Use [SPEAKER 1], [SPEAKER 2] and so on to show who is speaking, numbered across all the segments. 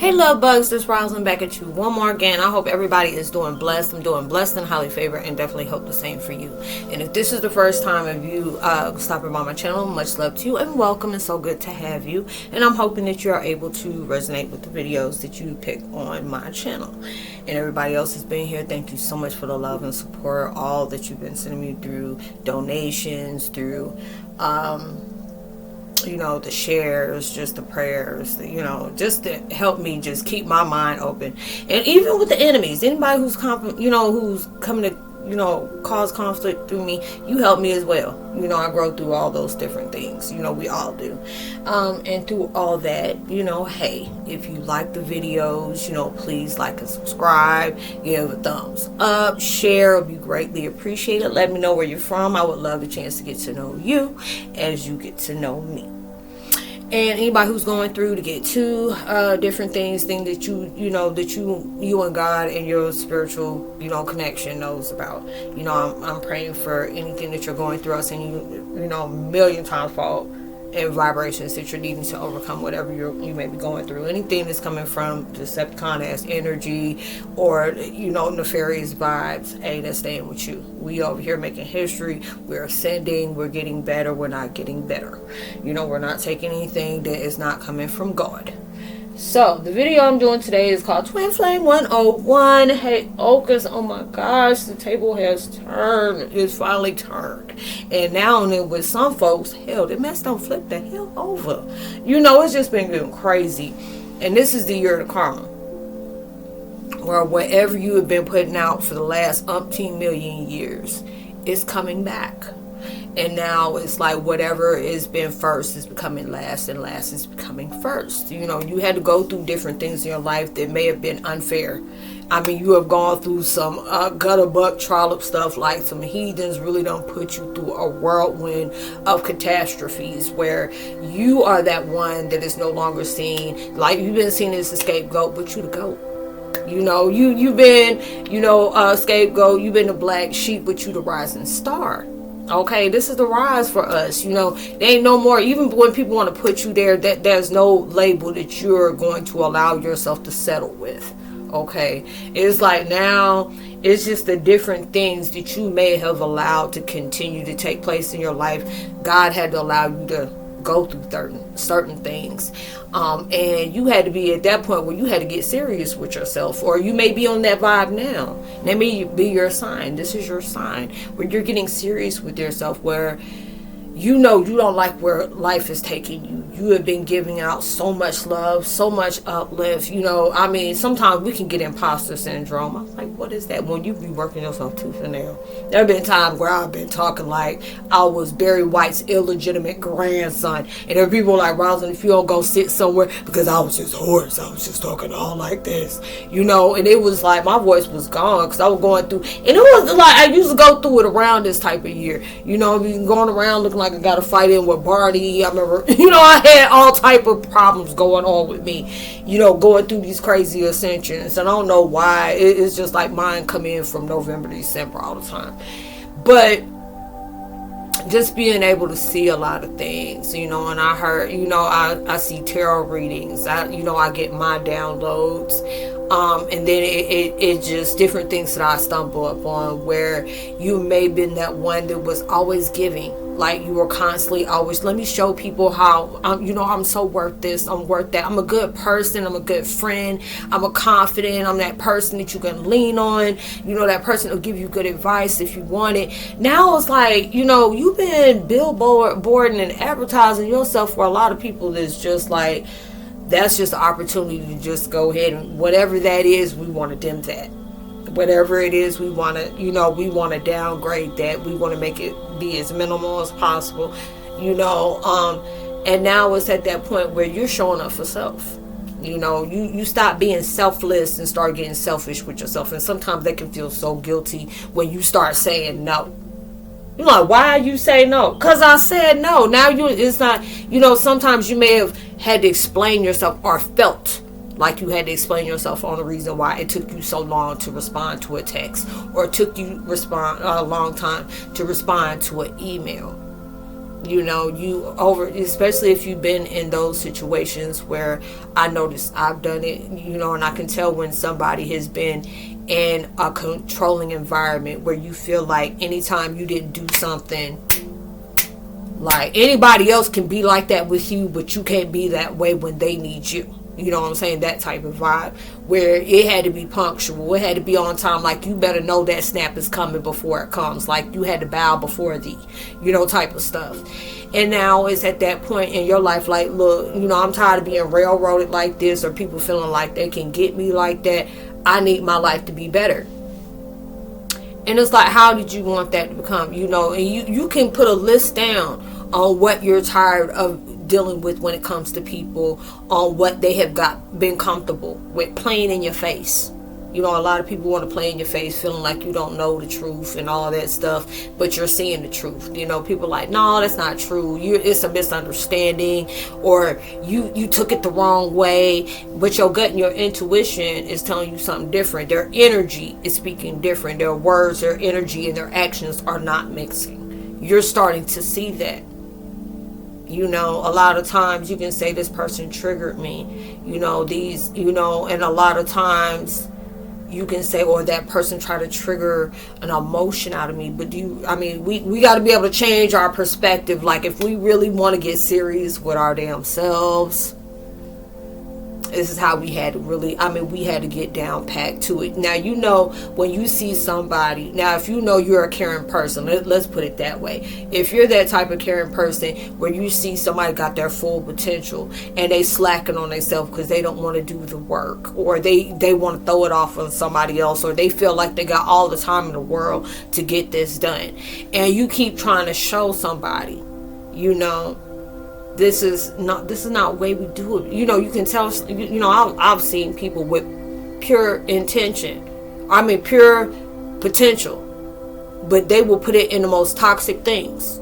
[SPEAKER 1] Hey love bugs, this is Roslynn back at you one more again. I hope everybody is doing blessed. I'm doing blessed and highly favored, and definitely hope the same for you. And if this is the first time of you stopping by my channel, much love to you and welcome. It's so good to have you, and I'm hoping that you are able to resonate with the videos that you pick on my channel. And everybody else has been here, thank you so much for the love and support, all that you've been sending me through donations, through the shares, just the prayers, just to help me just keep my mind open. And even with the enemies, anybody who's who's coming to cause conflict through me, you help me as well. I grow through all those different things, we all do. And through all that, hey, if you like the videos, please like and subscribe, give a thumbs up, share, it'll be greatly appreciated. Let me know where you're from. I would love a chance to get to know you as you get to know me. And anybody who's going through to get to different things that you and God and your spiritual connection knows about. I'm praying for anything that you're going through. I've seen you a million times fall in vibrations that you're needing to overcome whatever you may be going through. Anything that's coming from Decepticon-ass energy or nefarious vibes, hey, that's staying with you. We over here making history. We're ascending. We're getting better. We're not getting better. We're not taking anything that is not coming from God. So the video I'm doing today is called Twin Flame 101. Heyokas. Oh my gosh, the table has turned. It's finally turned. And now with some folks, hell, the mess don't flip the hell over. It's just been getting crazy. And this is the year of karma, where whatever you have been putting out for the last umpteen million years is coming back. And now it's like whatever has been first is becoming last, and last is becoming first. You had to go through different things in your life that may have been unfair. I mean, you have gone through some gutter buck trollop stuff, like some heathens really don't put you through a whirlwind of catastrophes where you are that one that is no longer seen. Like, you've been seen as a scapegoat, but you the goat. You've been, a scapegoat. You've been the black sheep, but you the rising star. Okay, this is the rise for us. There ain't no more, even when people want to put you there, that there's no label that you're going to allow yourself to settle with. Okay, it's like now it's just the different things that you may have allowed to continue to take place in your life. God had to allow you to go through certain things, and you had to be at that point where you had to get serious with yourself. Or you may be on that vibe now. That may be your sign. This is your sign where you're getting serious with yourself, where you don't like where life is taking you. You have been giving out so much love, so much uplift. Sometimes we can get imposter syndrome. I'm like, what is that? When you be working yourself tooth and nail. There have been times where I've been talking like I was Barry White's illegitimate grandson. And there are people like, Roslynn, if you don't go sit somewhere, because I was just hoarse. I was just talking all like this. And it was like my voice was gone because I was going through. And it was like I used to go through it around this type of year. Going around looking like I got to fight in with Barty. I remember, I had all type of problems going on with me, going through these crazy ascensions. And I don't know why. It's just like mine come in from November to December all the time. But just being able to see a lot of things, and I heard, I see tarot readings. I get my downloads. And then it just different things that I stumble upon, where you may have been that one that was always giving. Like, you were constantly always, let me show people how I'm so worth this, I'm worth that, I'm a good person, I'm a good friend, I'm a confident, I'm that person that you can lean on, that person will give you good advice if you want it. Now it's like, you've been billboarding and advertising yourself for a lot of people that's just like, that's just an opportunity to just go ahead and whatever that is, we want to dim that. Whatever it is, we want to, we want to downgrade that. We want to make it be as minimal as possible, and now it's at that point where you're showing up for self. You stop being selfless and start getting selfish with yourself. And sometimes they can feel so guilty when you start saying no. You're like, why you say no? Because I said no. Now it's not, sometimes you may have had to explain yourself or felt like you had to explain yourself on the reason why it took you so long to respond to a text, or it took you a long time to respond to an email. Especially if you've been in those situations where I noticed I've done it, and I can tell when somebody has been in a controlling environment where you feel like anytime you didn't do something, like anybody else can be like that with you, but you can't be that way when they need you. You know what I'm saying? That type of vibe where it had to be punctual. It had to be on time. Like, you better know that snap is coming before it comes. Like, you had to bow before thee, type of stuff. And now it's at that point in your life, like, look, I'm tired of being railroaded like this, or people feeling like they can get me like that. I need my life to be better. And it's like, how did you want that to become? And you can put a list down on what you're tired of dealing with when it comes to people, on what they have been comfortable with playing in your face. A lot of people want to play in your face, feeling like you don't know the truth and all that stuff, but you're seeing the truth. People like, no, that's not true. It's a misunderstanding, or you took it the wrong way, but your gut and your intuition is telling you something different. Their energy is speaking different. Their words, their energy, and their actions are not mixing. You're starting to see that. A lot of times you can say this person triggered me, and a lot of times you can say, or that person tried to trigger an emotion out of me. But we got to be able to change our perspective. Like, if we really want to get serious with our damn selves, this is how we had to we had to get down packed to it. Now, when you see somebody, now if you're a caring person, let's put it that way. If you're that type of caring person where you see somebody got their full potential and they slacking on themselves because they don't want to do the work, or they want to throw it off on somebody else, or they feel like they got all the time in the world to get this done, and you keep trying to show somebody, this is not the way we do it. You can tell, I've seen people with pure intention, pure potential, but they will put it in the most toxic things,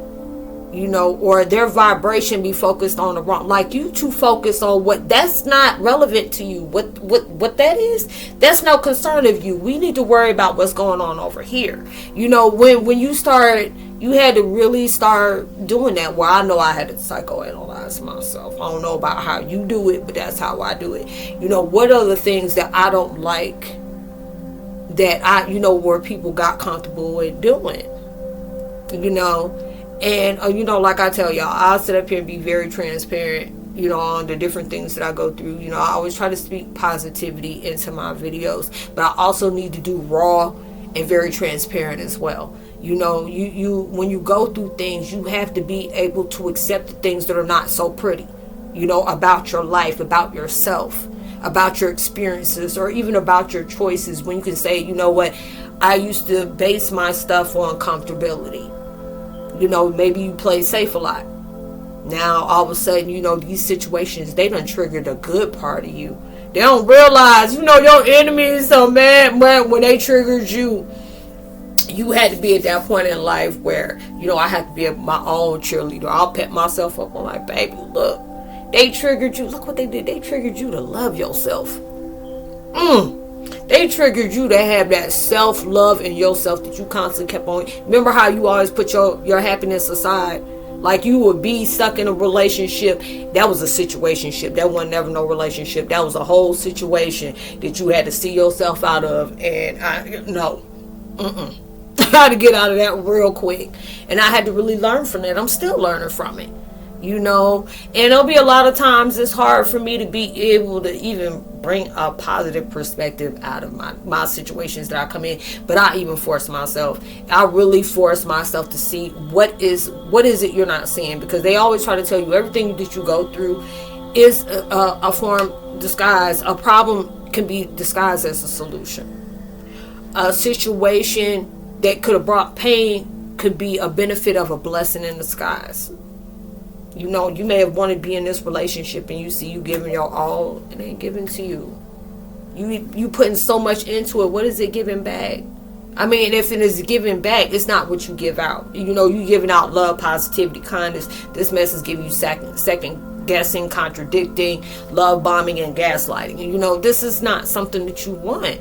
[SPEAKER 1] or their vibration be focused on the wrong, like, you too focused on what that's not relevant to you. What that is, that's no concern of you. We need to worry about what's going on over here. When you start, you had to really start doing that. Well, I know I had to psychoanalyze myself. I don't know about how you do it, but that's how I do it. What are the things that I don't like that where people got comfortable with doing, and like I tell y'all, I'll sit up here and be very transparent, on the different things that I go through. I always try to speak positivity into my videos, but I also need to do raw and very transparent as well. You when you go through things, you have to be able to accept the things that are not so pretty, about your life, about yourself, about your experiences, or even about your choices. When you can say, what, I used to base my stuff on comfortability. Maybe you play safe a lot. Now, all of a sudden, these situations, they done triggered a good part of you. They don't realize, your enemy is so mad when they triggered you. You had to be at that point in life where, I have to be my own cheerleader. I'll pet myself up. I'm like, baby, look, they triggered you. Look what they did. They triggered you to love yourself. They triggered you to have that self-love in yourself that you constantly kept on. Remember how you always put your happiness aside? Like, you would be stuck in a relationship. That was a situationship. That wasn't never no relationship. That was a whole situation that you had to see yourself out of. And I had to get out of that real quick. And I had to really learn from that. I'm still learning from it. And there'll be a lot of times it's hard for me to be able to even bring a positive perspective out of my situations that I come in. But I even force myself. I really force myself to see what is it you're not seeing, because they always try to tell you everything that you go through is a form disguise. A problem can be disguised as a solution. A situation that could have brought pain could be a benefit of a blessing in disguise. You may have wanted to be in this relationship, and you see you giving your all, it ain't given to you. You putting so much into it. What is it giving back? If it is giving back, it's not what you give out. You giving out love, positivity, kindness. This mess is giving you second guessing, contradicting, love bombing, and gaslighting. This is not something that you want.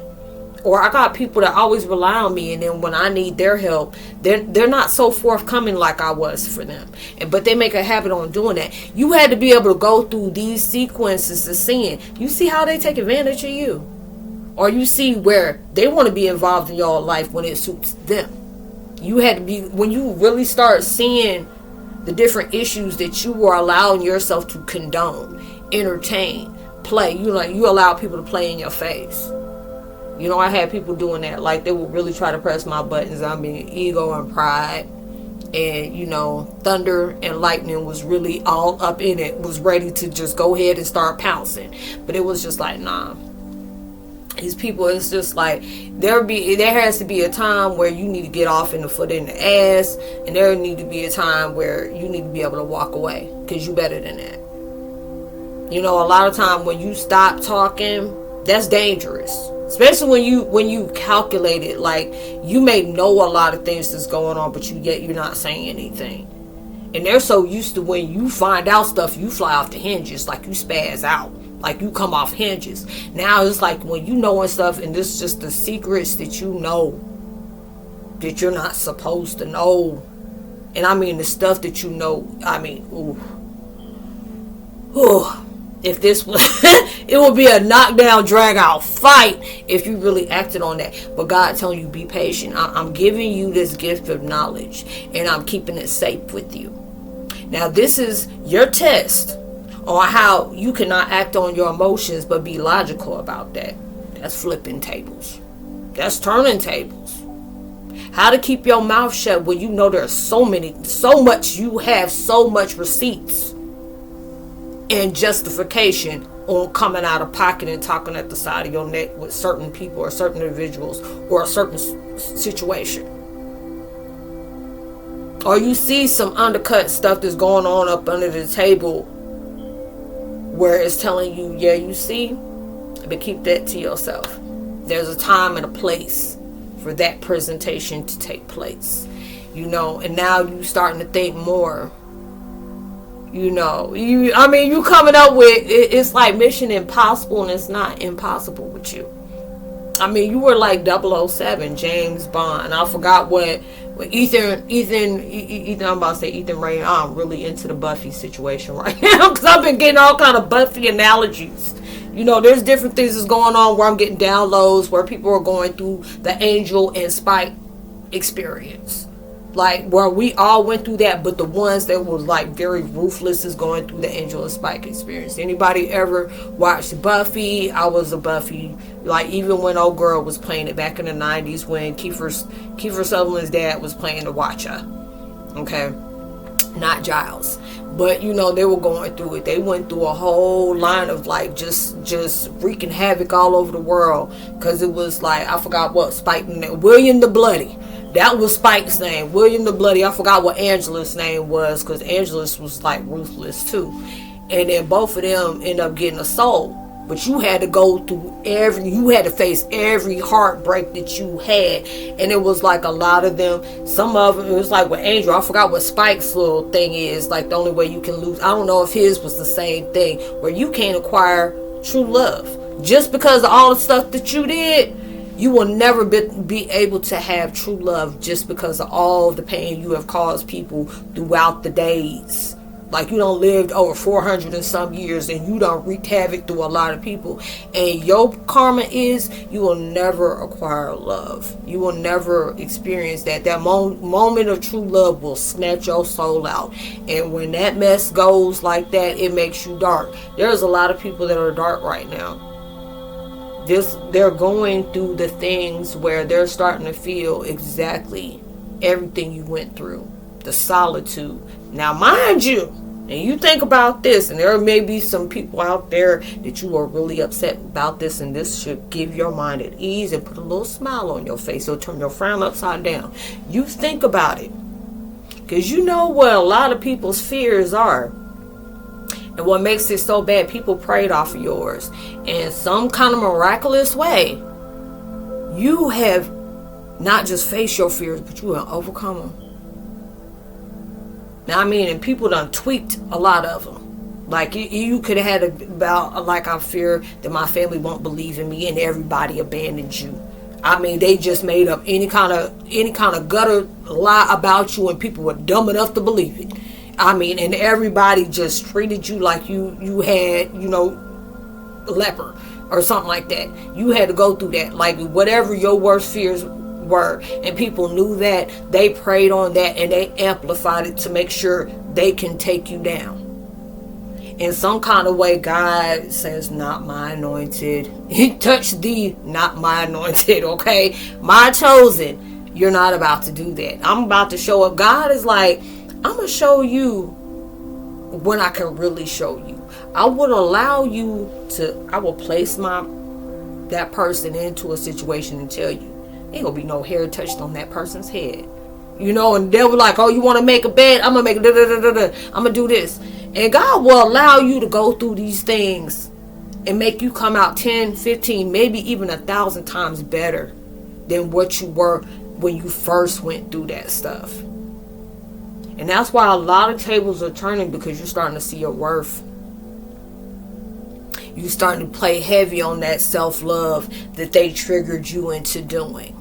[SPEAKER 1] Or I got people that always rely on me, and then when I need their help, they're not so forthcoming like I was for them. But they make a habit on doing that. You had to be able to go through these sequences of seeing. You see how they take advantage of you. Or you see where they want to be involved in your life when it suits them. You had to be, when you really start seeing the different issues that you were allowing yourself to condone, entertain, play. You allow people to play in your face. I had people doing that. Like, they would really try to press my buttons. I mean, ego and pride. And, thunder and lightning was really all up in it. Was ready to just go ahead and start pouncing. But it was just like, nah. These people, it's just like, there has to be a time where you need to get off in the foot in the ass. And there need to be a time where you need to be able to walk away. Because you better than that. A lot of time when you stop talking, that's dangerous. Especially when you calculate it, like, you may know a lot of things that's going on, but you're not saying anything. And they're so used to when you find out stuff, you fly off the hinges, like you spaz out, like you come off hinges. Now it's like when you knowing stuff, and this is just the secrets that you know that you're not supposed to know. And I mean the stuff that you know. I mean, ooh. If this was, it would be a knockdown, drag out fight if you really acted on that. But God telling you, be patient. I'm giving you this gift of knowledge, and I'm keeping it safe with you. Now, this is your test on how you cannot act on your emotions, but be logical about that. That's flipping tables. That's turning tables. How to keep your mouth shut when you know there's so much, you have so much receipts and justification on coming out of pocket and talking at the side of your neck with certain people or certain individuals or a certain situation. Or you see some undercut stuff that's going on up under the table where it's telling you, yeah, you see, but keep that to yourself. There's a time and a place for that presentation to take place. And now you starting to think more. You coming up with, it's like Mission Impossible, and it's not impossible with you. I mean, you were like 007, James Bond. I forgot what Ethan, I'm about to say Ethan Ray. I'm really into the Buffy situation right now, because I've been getting all kind of Buffy analogies. There's different things that's going on where I'm getting downloads where people are going through the Angel and Spike experience. Like, where we all went through that, but the ones that was like very ruthless is going through the Angel and Spike experience. Anybody ever watched Buffy? I was a Buffy, like, even when old girl was playing it back in the 90s when Kiefer Sutherland's dad was playing the Watcher. Okay, not Giles. But they were going through it. They went through a whole line of like just wreaking havoc all over the world, because it was like, I forgot what Spike, William the Bloody. That was Spike's name, William the Bloody. I forgot what Angela's name was, because Angela's was like ruthless too. And then both of them end up getting assault. But you had to go through you had to face every heartbreak that you had. And it was like a lot of them, some of them, it was like with Angel, I forgot what Spike's little thing is, like the only way you can lose. I don't know if his was the same thing, where you can't acquire true love. Just because of all the stuff that you did, you will never be able to have true love, just because of all the pain you have caused people throughout the days. Like, you done lived over 400 and some years, and you done wreaked havoc through a lot of people. And your karma is, you will never acquire love. You will never experience that. That moment of true love will snatch your soul out. And when that mess goes like that, it makes you dark. There's a lot of people that are dark right now. They're going through the things where they're starting to feel exactly everything you went through. The solitude. Now, mind you, and you think about this, and there may be some people out there that you are really upset about this, and this should give your mind at ease and put a little smile on your face. It'll turn your frown upside down. You think about it, because you know what a lot of people's fears are. And what makes it so bad, people preyed off of yours. In some kind of miraculous way, you have not just faced your fears, but you have overcome them. Now, I mean, and people done tweaked a lot of them. Like, you could have had I fear that my family won't believe in me and everybody abandoned you. I mean, they just made up any kind of gutter lie about you, and people were dumb enough to believe it. I mean, and everybody just treated you like you had, leper or something like that. You had to go through that, like whatever your worst fears were, and people knew that. They preyed on that, and they amplified it to make sure they can take you down. In some kind of way, God says, not my anointed. He touched thee, not my anointed, okay? My chosen. You're not about to do that. I'm about to show up. God is like, I'm going to show you when I can really show you. I would allow you to, I will place that person into a situation and tell you, ain't going to be no hair touched on that person's head. And they were like, oh, you want to make a bed? I'm going to make a I'm going to do this. And God will allow you to go through these things and make you come out 10, 15, maybe even 1,000 times better than what you were when you first went through that stuff. And that's why a lot of tables are turning, because you're starting to see your worth. You're starting to play heavy on that self-love that they triggered you into doing.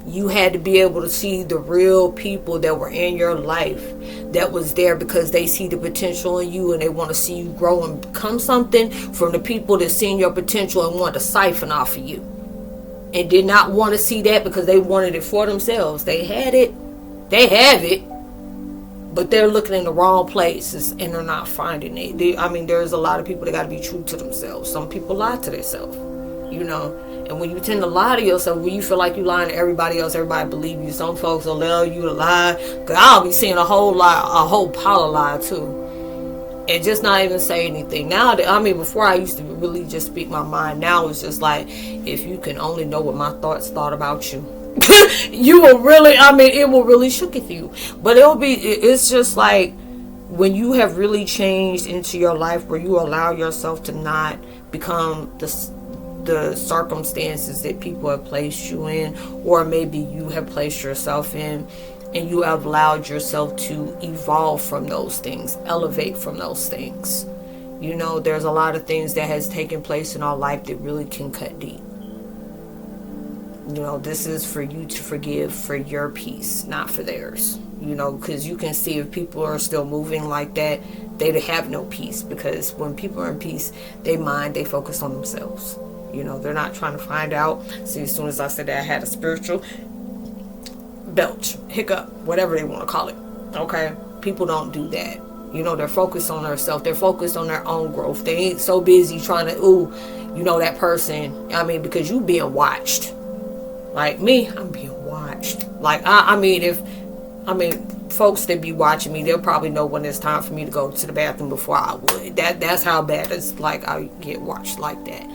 [SPEAKER 1] You had to be able to see the real people that were in your life, that was there because they see the potential in you and they want to see you grow and become something, from the people that seen your potential and want to siphon off of you and did not want to see that because they wanted it for themselves. They had it, they have it, but they're looking in the wrong places and they're not finding it. There's a lot of people that got to be true to themselves. Some people lie to themselves, And when you tend to lie to yourself, when you feel like you lying to everybody else, everybody believe you. Some folks will allow you to lie. Cause I'll be seeing a whole pile of lie too, and just not even say anything. Now, before I used to really just speak my mind. Now it's just like, if you can only know what my thoughts thought about you, you will really. It will really shook at you. But it's just like when you have really changed into your life, where you allow yourself to not become the circumstances that people have placed you in, or maybe you have placed yourself in, and you have allowed yourself to evolve from those things, elevate from those things. There's a lot of things that has taken place in our life that really can cut deep. This is for you to forgive for your peace, not for theirs. Because you can see if people are still moving like that, they have no peace, because when people are in peace, they focus on themselves. They're not trying to find out. See, as soon as I said that, I had a spiritual belch, hiccup, whatever they want to call it. Okay? People don't do that. They're focused on themselves. They're focused on their own growth. They ain't so busy trying to, that person. Because you being watched. Like me, I'm being watched. Like, folks that be watching me, they'll probably know when it's time for me to go to the bathroom before I would. That's how bad it's like I get watched like that.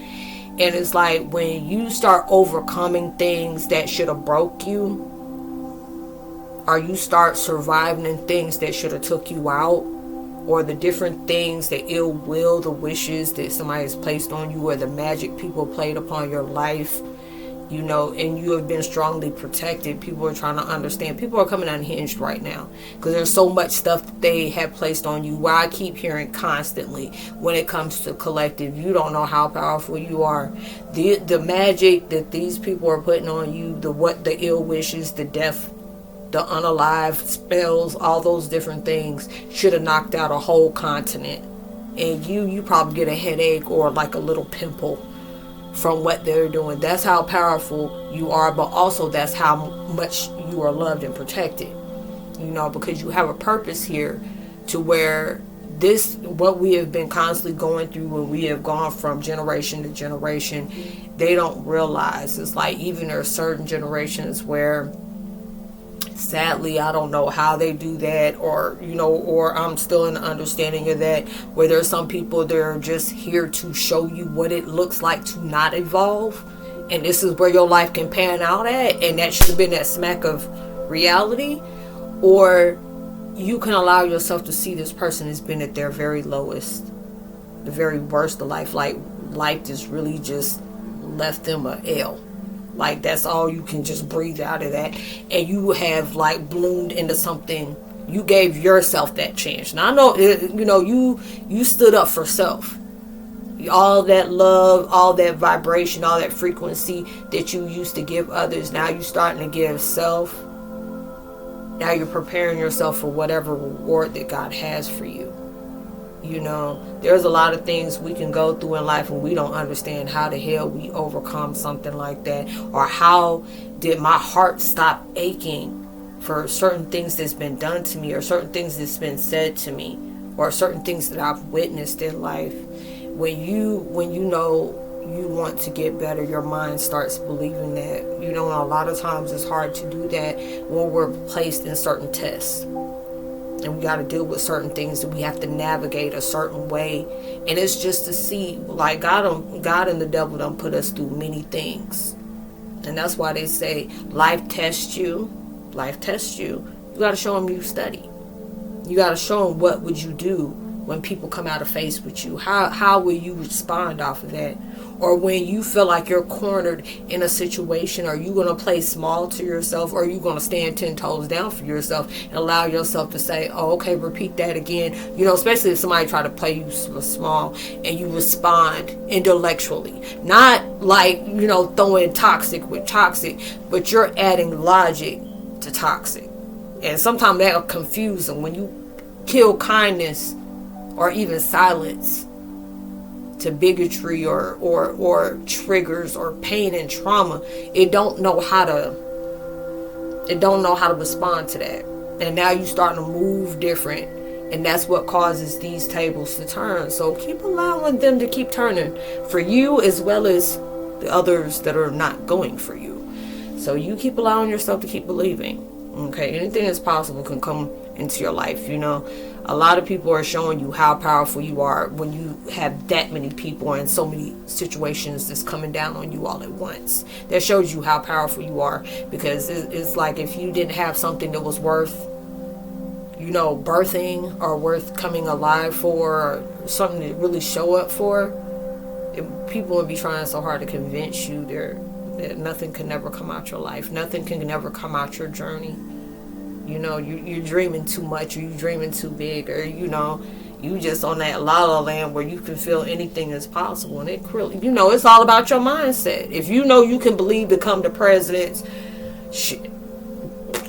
[SPEAKER 1] And it's like when you start overcoming things that should have broke you, or you start surviving things that should have took you out, or the different things, the ill will, the wishes that somebody has placed on you, or the magic people played upon your life, and you have been strongly protected. People are trying to understand. People are coming unhinged right now because there's so much stuff that they have placed on you. Where I keep hearing constantly, when it comes to collective, you don't know how powerful you are. The magic that these people are putting on you, the ill wishes, the death, the unalive spells, all those different things should have knocked out a whole continent. And you probably get a headache or like a little pimple from what they're doing. That's how powerful you are, but also that's how much you are loved and protected. Because you have a purpose here, to where what we have been constantly going through, when we have gone from generation to generation, they don't realize. It's like, even there are certain generations where, sadly, I don't know how they do that, or I'm still in the understanding of that, where there's some people that are just here to show you what it looks like to not evolve, and this is where your life can pan out at, and that should have been that smack of reality. Or you can allow yourself to see this person has been at their very lowest, the very worst of life, like life just really just left them a L. Like, that's all you can just breathe out of that. And you have, like, bloomed into something. You gave yourself that chance. Now, I know, you stood up for self. All that love, all that vibration, all that frequency that you used to give others, now you're starting to give self. Now you're preparing yourself for whatever reward that God has for you. You know, there's a lot of things we can go through in life and we don't understand how the hell we overcome something like that, or how did my heart stop aching for certain things that's been done to me, or certain things that's been said to me, or certain things that I've witnessed in life. When you know you want to get better, your mind starts believing that. You know, a lot of times it's hard to do that when we're placed in certain tests. And we got to deal with certain things that we have to navigate a certain way. And it's just to see, like, God and the devil don't put us through many things. And that's why they say life tests you. Life tests you. You got to show them you study. You got to show them what would you do when people come out of face with you. How will you respond off of that? Or when you feel like you're cornered in a situation, are you going to play small to yourself, or are you going to stand 10 toes down for yourself and allow yourself to say, oh, okay, repeat that again? You know, especially if somebody try to play you small and you respond intellectually. Not like, you know, throwing toxic with toxic, but you're adding logic to toxic. And sometimes that'll confuse them. When you kill kindness or even silence to bigotry or triggers or pain and trauma, it don't know how to respond to that. And now you starting to move different, and that's what causes these tables to turn. So keep allowing them to keep turning for you, as well as the others that are not going for you. So you keep allowing yourself to keep believing. Okay, anything that's possible can come into your life. You know, a lot of people are showing you how powerful you are when you have that many people and so many situations that's coming down on you all at once. That shows you how powerful you are, because it's like if you didn't have something that was worth, you know, birthing or worth coming alive for, or something to really show up for, people would be trying so hard to convince you that nothing can never come out your life. Nothing can never come out your journey. You know, you're dreaming too much, or you're dreaming too big, or, you know, you just on that la la land where you can feel anything is possible. And it really, you know, it's all about your mindset. If you know you can believe to come to presidents, shit,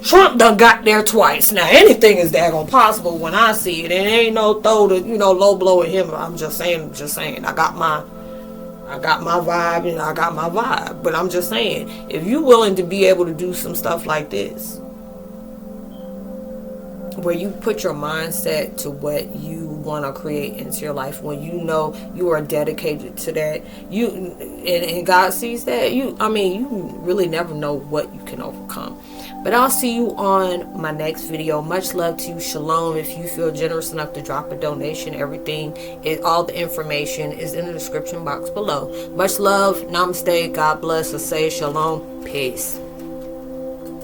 [SPEAKER 1] Trump done got there twice. Now anything is daggone possible when I see it. And it ain't no throw to, you know, low blow at him. I'm just saying. I got my vibe, and I got my vibe. But I'm just saying, if you're willing to be able to do some stuff like this, where you put your mindset to what you want to create into your life, when you know you are dedicated to that, and God sees that, you really never know what you can overcome. But I'll see you on my next video. Much love to you. Shalom. If you feel generous enough to drop a donation, all the information is in the description box below. Much love. Namaste. God bless. Say shalom. Peace.